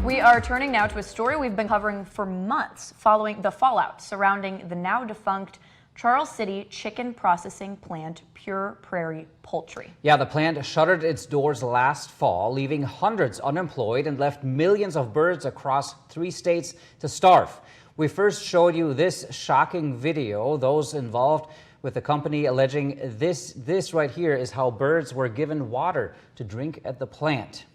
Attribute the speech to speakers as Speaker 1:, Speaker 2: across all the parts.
Speaker 1: We are turning now to a story we've been covering for months following the fallout surrounding the now defunct Charles City chicken processing plant, Pure Prairie Poultry.
Speaker 2: Yeah, the plant shuttered its doors last fall, leaving hundreds unemployed and left millions of birds across 3 states to starve. We first showed you this shocking video, those involved with the company alleging this right here is how birds were given water to drink at the plant.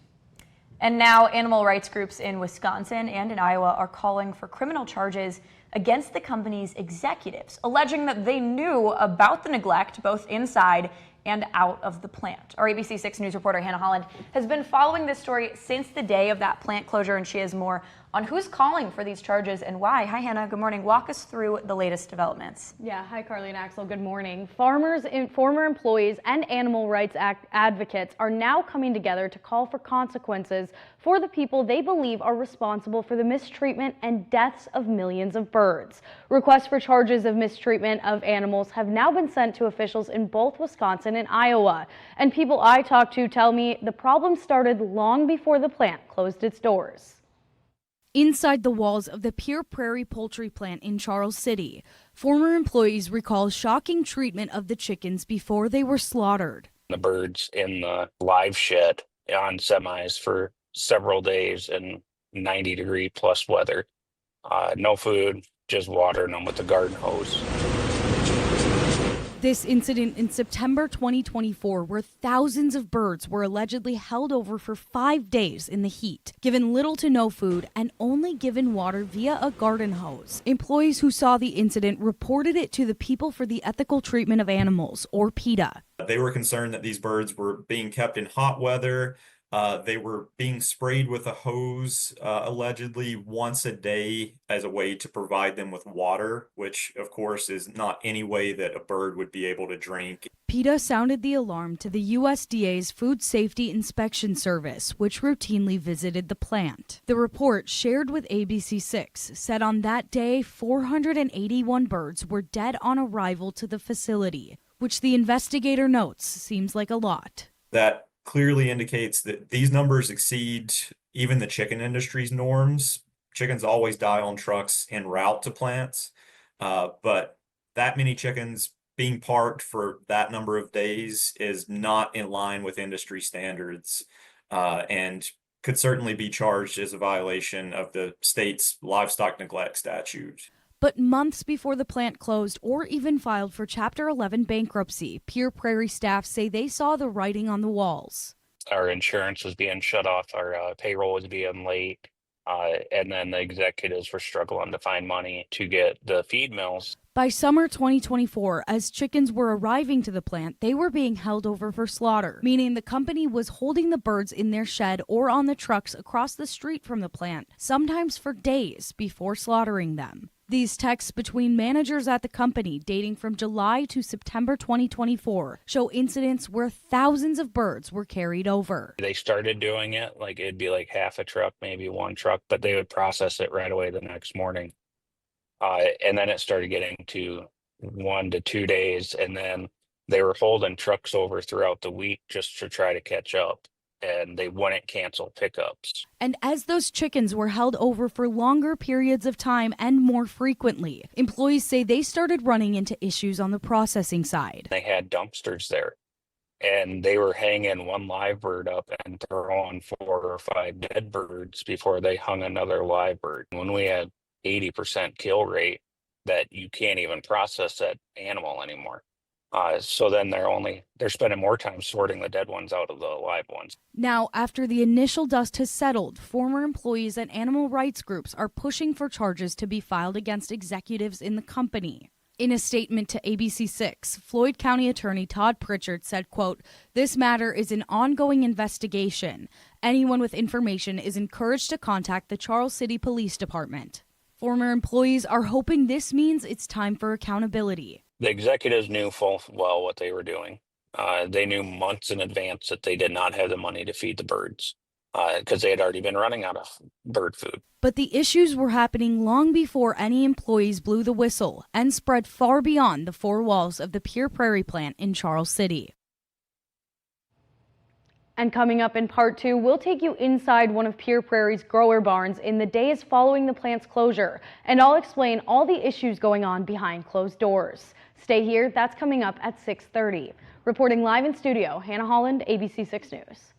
Speaker 1: And now animal rights groups in Wisconsin and in Iowa are calling for criminal charges against the company's executives, alleging that they knew about the neglect both inside and out of the plant. Our ABC 6 News reporter Hannah Holland has been following this story since the day of that plant closure, and she has more on who's calling for these charges and why. Hi, Hannah. Good morning. Walk us through the latest developments.
Speaker 3: Yeah. Hi, Carly and Axel. Good morning. Farmers, former employees, and animal rights advocates are now coming together to call for consequences for the people they believe are responsible for the mistreatment and deaths of millions of birds. Requests for charges of mistreatment of animals have now been sent to officials in both Wisconsin and Iowa. And people I talked to tell me the problem started long before the plant closed its doors.
Speaker 4: Inside the walls of the Pure Prairie Poultry plant in Charles City, former employees recall shocking treatment of the chickens before they were slaughtered.
Speaker 5: The birds in the live shed on semis for several days in 90-degree plus weather. No food, just watering them with the garden hose.
Speaker 4: This incident in September 2024, where thousands of birds were allegedly held over for 5 days in the heat, given little to no food, and only given water via a garden hose. Employees who saw the incident reported it to the People for the Ethical Treatment of Animals, or PETA.
Speaker 6: They were concerned that these birds were being kept in hot weather. They were being sprayed with a hose allegedly once a day as a way to provide them with water, which of course is not any way that a bird would be able to drink.
Speaker 4: PETA sounded the alarm to the USDA's Food Safety Inspection Service, which routinely visited the plant. The report, shared with ABC 6, said on that day 481 birds were dead on arrival to the facility, which the investigator notes seems like a lot.
Speaker 6: That clearly indicates that these numbers exceed even the chicken industry's norms. Chickens always die on trucks en route to plants, but that many chickens being parked for that number of days is not in line with industry standards, and could certainly be charged as a violation of the state's livestock neglect statute.
Speaker 4: But months before the plant closed or even filed for Chapter 11 bankruptcy, Pure Prairie staff say they saw the writing on the walls.
Speaker 5: Our insurance was being shut off, our payroll was being late, and then the executives were struggling to find money to get the feed mills.
Speaker 4: By summer 2024, as chickens were arriving to the plant, they were being held over for slaughter, meaning the company was holding the birds in their shed or on the trucks across the street from the plant, sometimes for days before slaughtering them. These texts between managers at the company dating from July to September 2024 show incidents where thousands of birds were carried over.
Speaker 5: They started doing it, like it'd be like half a truck, maybe one truck, but they would process it right away the next morning. And then it started getting to 1 to 2 days, and then they were holding trucks over throughout the week just to try to catch up, and they wouldn't cancel pickups.
Speaker 4: And as those chickens were held over for longer periods of time and more frequently, employees say they started running into issues on the processing side.
Speaker 5: They had dumpsters there, and they were hanging one live bird up and throwing 4 or 5 dead birds before they hung another live bird. When we had 80% kill rate, that you can't even process that animal anymore. So then they're spending more time sorting the dead ones out of the live ones.
Speaker 4: Now, after the initial dust has settled, former employees and animal rights groups are pushing for charges to be filed against executives in the company. In a statement to ABC 6, Floyd County Attorney Todd Pritchard said, quote, "This matter is an ongoing investigation. Anyone with information is encouraged to contact the Charles City Police Department." Former employees are hoping this means it's time for accountability.
Speaker 5: The executives knew full well what they were doing. They knew months in advance that they did not have the money to feed the birds because they had already been running out of bird food.
Speaker 4: But the issues were happening long before any employees blew the whistle and spread far beyond the 4 walls of the Pure Prairie plant in Charles City.
Speaker 3: And coming up in part 2, we'll take you inside one of Pure Prairie's grower barns in the days following the plant's closure, and I'll explain all the issues going on behind closed doors. Stay here, that's coming up at 6:30. Reporting live in studio, Hannah Holland, ABC 6 News.